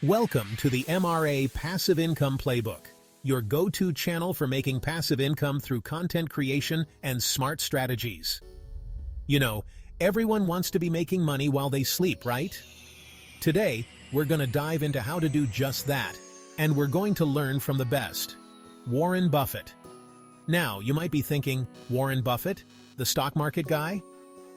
Welcome to the MRA Passive Income Playbook, your go-to channel for making passive income through content creation and smart strategies. You know, everyone wants to be making money while they sleep, right? Today, we're going to dive into how to do just that, and we're going to learn from the best. Warren Buffett. Now, you might be thinking, Warren Buffett, the stock market guy?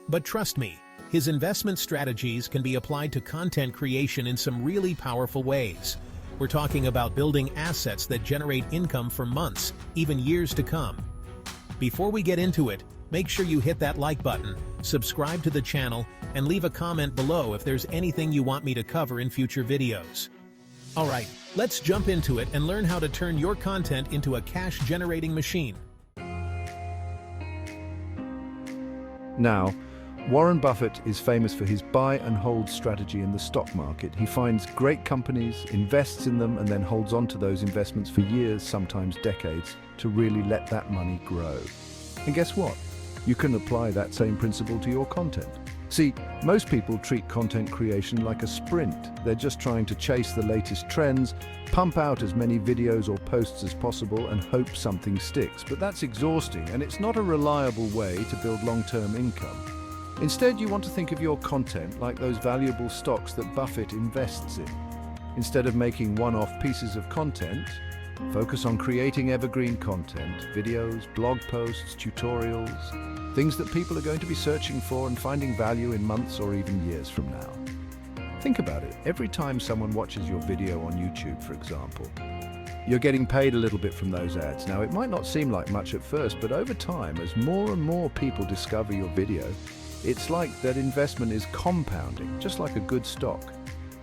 But trust me, his investment strategies can be applied to content creation in some really powerful ways. We're talking about building assets that generate income for months, even years to come. Before we get into it, make sure you hit that like button, subscribe to the channel, and leave a comment below if there's anything you want me to cover in future videos. Alright, let's jump into it and learn how to turn your content into a cash-generating machine. Now, Warren Buffett is famous for his buy and hold strategy in the stock market. He finds great companies, invests in them, and then holds on to those investments for years, sometimes decades, to really let that money grow. And guess what? You can apply that same principle to your content. See, most people treat content creation like a sprint. They're just trying to chase the latest trends, pump out as many videos or posts as possible, and hope something sticks. But that's exhausting, and it's not a reliable way to build long-term income. Instead, you want to think of your content like those valuable stocks that Buffett invests in. Instead of making one-off pieces of content, focus on creating evergreen content, videos, blog posts, tutorials, things that people are going to be searching for and finding value in months or even years from now. Think about it. Every time someone watches your video on YouTube, for example, you're getting paid a little bit from those ads. Now, it might not seem like much at first, but over time, as more and more people discover your video, it's like that investment is compounding, just like a good stock.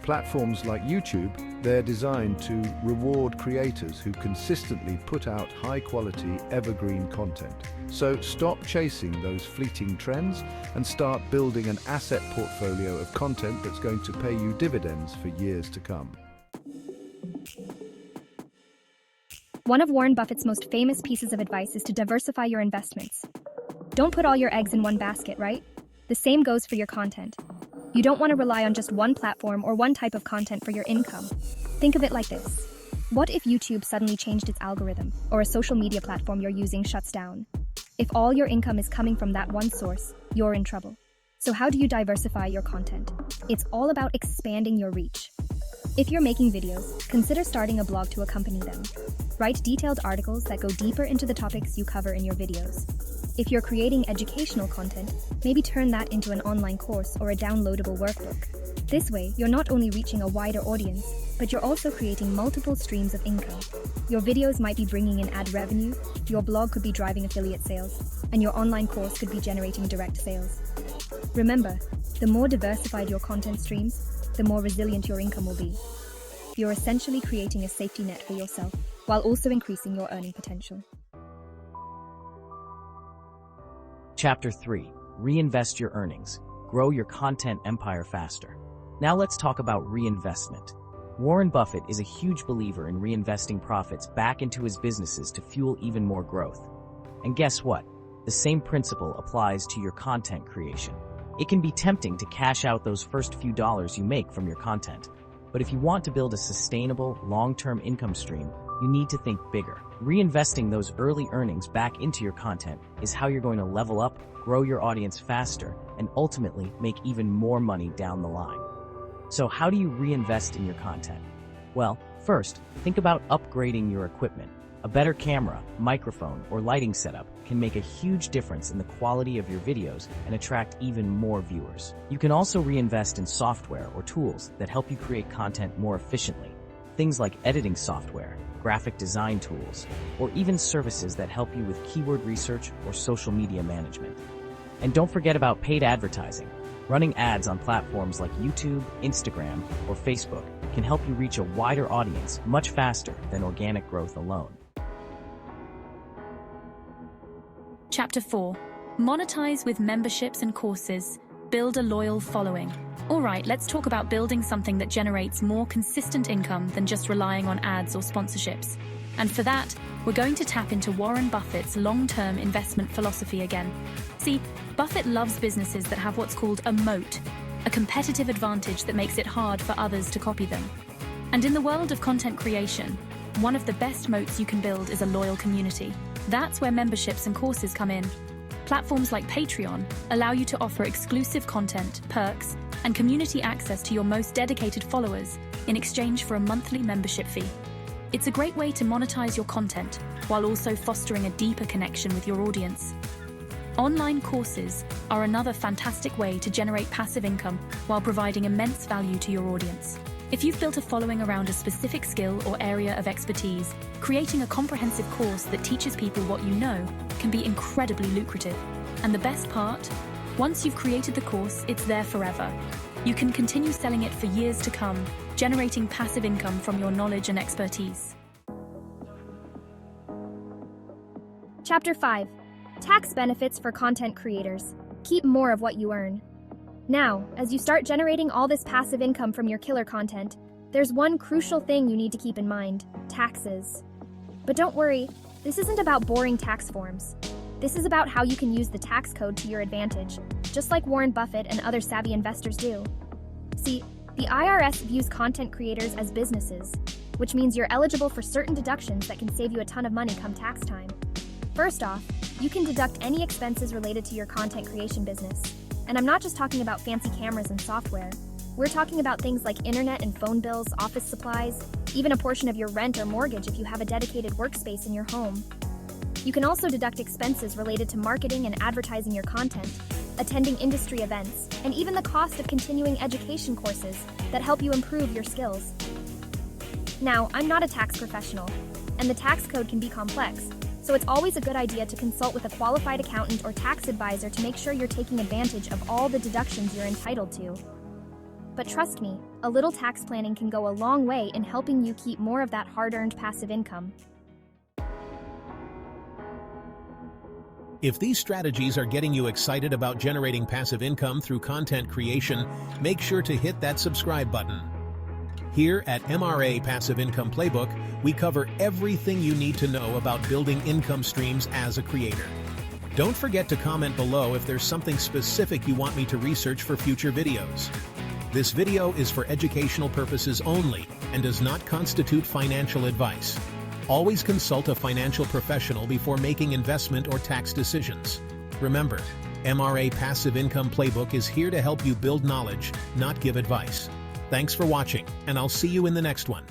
Platforms like YouTube, they're designed to reward creators who consistently put out high-quality, evergreen content. So stop chasing those fleeting trends and start building an asset portfolio of content that's going to pay you dividends for years to come. One of Warren Buffett's most famous pieces of advice is to diversify your investments. Don't put all your eggs in one basket, right? The same goes for your content. You don't want to rely on just one platform or one type of content for your income. Think of it like this. What if YouTube suddenly changed its algorithm, or a social media platform you're using shuts down? If all your income is coming from that one source, you're in trouble. So how do you diversify your content? It's all about expanding your reach. If you're making videos, consider starting a blog to accompany them. Write detailed articles that go deeper into the topics you cover in your videos. If you're creating educational content, maybe turn that into an online course or a downloadable workbook. This way, you're not only reaching a wider audience, but you're also creating multiple streams of income. Your videos might be bringing in ad revenue, your blog could be driving affiliate sales, and your online course could be generating direct sales. Remember, the more diversified your content streams, the more resilient your income will be. You're essentially creating a safety net for yourself, while also increasing your earning potential. Chapter 3. Reinvest your earnings. Grow your content empire faster. Now let's talk about reinvestment. Warren Buffett is a huge believer in reinvesting profits back into his businesses to fuel even more growth. And guess what? The same principle applies to your content creation. It can be tempting to cash out those first few dollars you make from your content. But if you want to build a sustainable, long-term income stream, you need to think bigger. Reinvesting those early earnings back into your content is how you're going to level up, grow your audience faster, and ultimately make even more money down the line. So how do you reinvest in your content? Well, first, think about upgrading your equipment. A better camera, microphone, or lighting setup can make a huge difference in the quality of your videos and attract even more viewers. You can also reinvest in software or tools that help you create content more efficiently. Things like editing software, graphic design tools, or even services that help you with keyword research or social media management. And don't forget about paid advertising. Running ads on platforms like YouTube, Instagram, or Facebook can help you reach a wider audience much faster than organic growth alone. Chapter 4. Monetize with memberships and courses. Build a loyal following. Alright, let's talk about building something that generates more consistent income than just relying on ads or sponsorships. And for that, we're going to tap into Warren Buffett's long-term investment philosophy again. See, Buffett loves businesses that have what's called a moat, a competitive advantage that makes it hard for others to copy them. And in the world of content creation, one of the best moats you can build is a loyal community. That's where memberships and courses come in. Platforms like Patreon allow you to offer exclusive content, perks, and community access to your most dedicated followers in exchange for a monthly membership fee. It's a great way to monetize your content while also fostering a deeper connection with your audience. Online courses are another fantastic way to generate passive income while providing immense value to your audience. If you've built a following around a specific skill or area of expertise, creating a comprehensive course that teaches people what you know can be incredibly lucrative. And the best part? Once you've created the course, it's there forever. You can continue selling it for years to come, generating passive income from your knowledge and expertise. Chapter 5. Tax benefits for content creators. Keep more of what you earn. Now, as you start generating all this passive income from your killer content, there's one crucial thing you need to keep in mind: taxes. But don't worry, this isn't about boring tax forms. This is about how you can use the tax code to your advantage, just like Warren Buffett and other savvy investors do. See, the IRS views content creators as businesses, which means you're eligible for certain deductions that can save you a ton of money come tax time. First off, you can deduct any expenses related to your content creation business. And I'm not just talking about fancy cameras and software. We're talking about things like internet and phone bills, office supplies, even a portion of your rent or mortgage if you have a dedicated workspace in your home. You can also deduct expenses related to marketing and advertising your content, attending industry events, and even the cost of continuing education courses that help you improve your skills. Now, I'm not a tax professional, and the tax code can be complex, so it's always a good idea to consult with a qualified accountant or tax advisor to make sure you're taking advantage of all the deductions you're entitled to. But trust me, a little tax planning can go a long way in helping you keep more of that hard-earned passive income. If these strategies are getting you excited about generating passive income through content creation, make sure to hit that subscribe button. Here at MRA Passive Income Playbook, we cover everything you need to know about building income streams as a creator. Don't forget to comment below if there's something specific you want me to research for future videos. This video is for educational purposes only and does not constitute financial advice. Always consult a financial professional before making investment or tax decisions. Remember, MRA Passive Income Playbook is here to help you build knowledge, not give advice. Thanks for watching, and I'll see you in the next one.